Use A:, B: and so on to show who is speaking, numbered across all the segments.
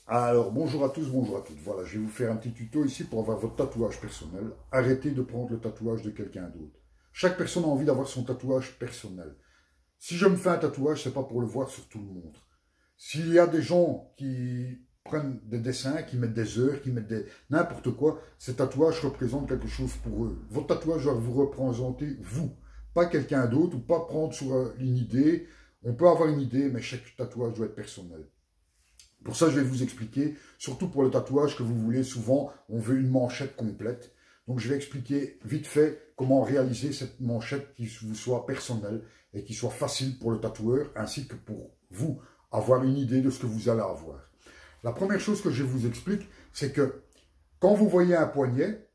A: Alors, bonjour à tous, bonjour à toutes. Voilà, je vais vous faire un petit tuto ici pour avoir votre tatouage personnel. Arrêtez de prendre le tatouage de quelqu'un d'autre. Chaque personne a envie d'avoir son tatouage personnel. Si je me fais un tatouage, c'est pas pour le voir sur tout le monde. S'il y a des gens qui prennent des dessins, qui mettent des heures, qui mettent n'importe quoi, ces tatouages représentent quelque chose pour eux. Votre tatouage doit vous représenter vous, pas quelqu'un d'autre, ou pas prendre sur une idée. On peut avoir une idée, mais chaque tatouage doit être personnel. Pour ça, je vais vous expliquer, surtout pour le tatouage que vous voulez, souvent, on veut une manchette complète. Donc, je vais expliquer vite fait comment réaliser cette manchette qui vous soit personnelle et qui soit facile pour le tatoueur, ainsi que pour vous, avoir une idée de ce que vous allez avoir. La première chose que je vous explique, c'est que quand vous voyez un poignet,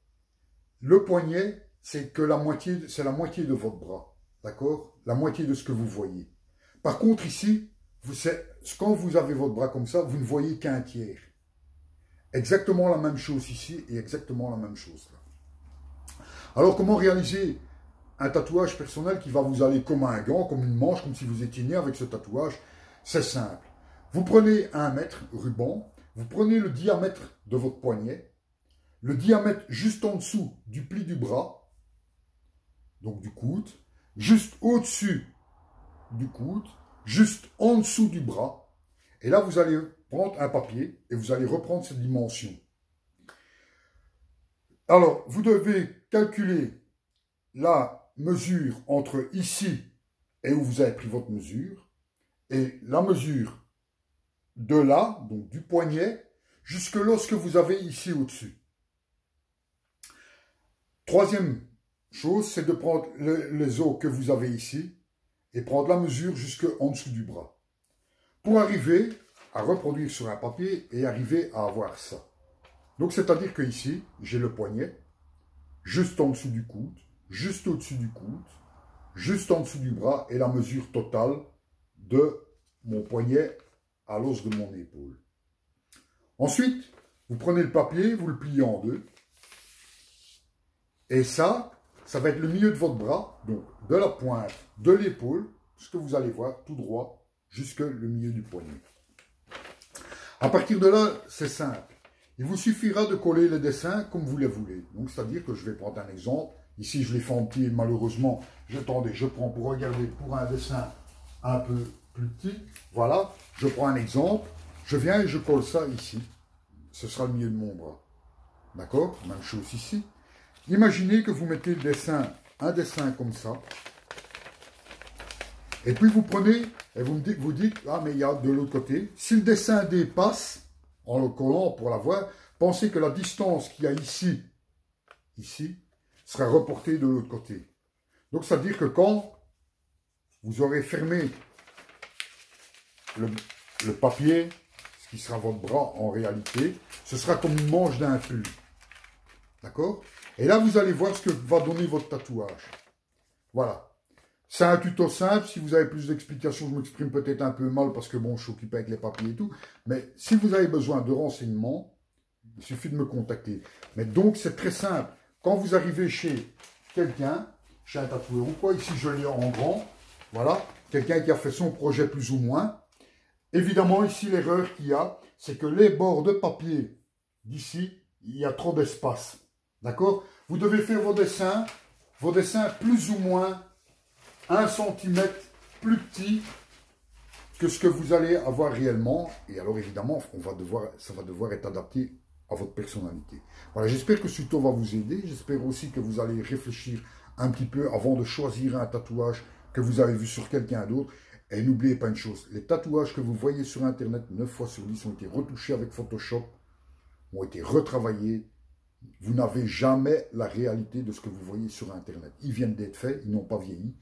A: le poignet, c'est la moitié de votre bras, d'accord? La moitié de ce que vous voyez. Par contre, ici, quand vous avez votre bras comme ça, vous ne voyez qu'un tiers. Exactement la même chose ici et exactement la même chose là. Alors, comment réaliser un tatouage personnel qui va vous aller comme un gant, comme une manche, comme si vous étiez né avec ce tatouage? C'est simple. Vous prenez 1 mètre ruban, vous prenez le diamètre de votre poignet, le diamètre juste en dessous du pli du bras, donc du coude, juste au-dessus du coude, juste en dessous du bras. Et là, vous allez prendre un papier et vous allez reprendre cette dimension. Alors, vous devez calculer la mesure entre ici et où vous avez pris votre mesure et la mesure de là, donc du poignet, jusque là ce que vous avez ici au-dessus. Troisième chose, c'est de prendre les os que vous avez ici et prendre la mesure jusque en dessous du bras. Pour arriver à reproduire sur un papier et arriver à avoir ça. Donc, c'est-à-dire que ici, j'ai le poignet, juste en dessous du coude, juste au-dessus du coude, juste en dessous du bras et la mesure totale de mon poignet à l'os de mon épaule. Ensuite, vous prenez le papier, vous le pliez en deux. Et ça va être le milieu de votre bras, donc de la pointe de l'épaule, ce que vous allez voir tout droit, jusque le milieu du poignet. À partir de là, c'est simple. Il vous suffira de coller les dessins comme vous les voulez. Donc, c'est-à-dire que je vais prendre un exemple. Ici, je l'ai fait en petit et malheureusement, je prends pour regarder pour un dessin un peu plus petit. Voilà, je prends un exemple. Je viens et je colle ça ici. Ce sera le milieu de mon bras. D'accord? Même chose ici. Imaginez que vous mettez le dessin, un dessin comme ça. Et puis vous prenez et vous dites, ah mais il y a de l'autre côté. Si le dessin dépasse, en le collant pour la voir, pensez que la distance qu'il y a ici, sera reportée de l'autre côté. Donc ça veut dire que quand vous aurez fermé le papier, ce qui sera votre bras en réalité, ce sera comme une manche d'un pull. D'accord? Et là, vous allez voir ce que va donner votre tatouage. Voilà. C'est un tuto simple. Si vous avez plus d'explications, je m'exprime peut-être un peu mal parce que bon, je suis occupé avec les papiers et tout. Mais si vous avez besoin de renseignements, il suffit de me contacter. Mais donc, c'est très simple. Quand vous arrivez chez quelqu'un, chez un tatoueur ou quoi, ici je l'ai en grand, voilà, quelqu'un qui a fait son projet plus ou moins. Évidemment, ici, l'erreur qu'il y a, c'est que les bords de papier d'ici, il y a trop d'espace. D'accord? Vous devez faire vos dessins plus ou moins 1 cm plus petit que ce que vous allez avoir réellement. Et alors évidemment, ça va devoir être adapté à votre personnalité. Voilà, j'espère que ce tuto va vous aider. J'espère aussi que vous allez réfléchir un petit peu avant de choisir un tatouage que vous avez vu sur quelqu'un d'autre. Et n'oubliez pas une chose, les tatouages que vous voyez sur Internet, 9 fois sur 10 ont été retouchés avec Photoshop, ont été retravaillés. Vous n'avez jamais la réalité de ce que vous voyez sur Internet. Ils viennent d'être faits, ils n'ont pas vieilli.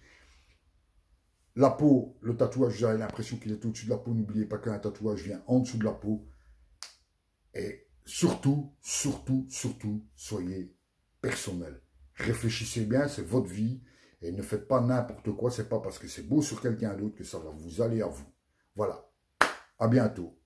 A: La peau, le tatouage, vous avez l'impression qu'il est au-dessus de la peau. N'oubliez pas qu'un tatouage vient en dessous de la peau. Et surtout, surtout, surtout, soyez personnel. Réfléchissez bien, c'est votre vie. Et ne faites pas n'importe quoi. Ce n'est pas parce que c'est beau sur quelqu'un d'autre que ça va vous aller à vous. Voilà. À bientôt.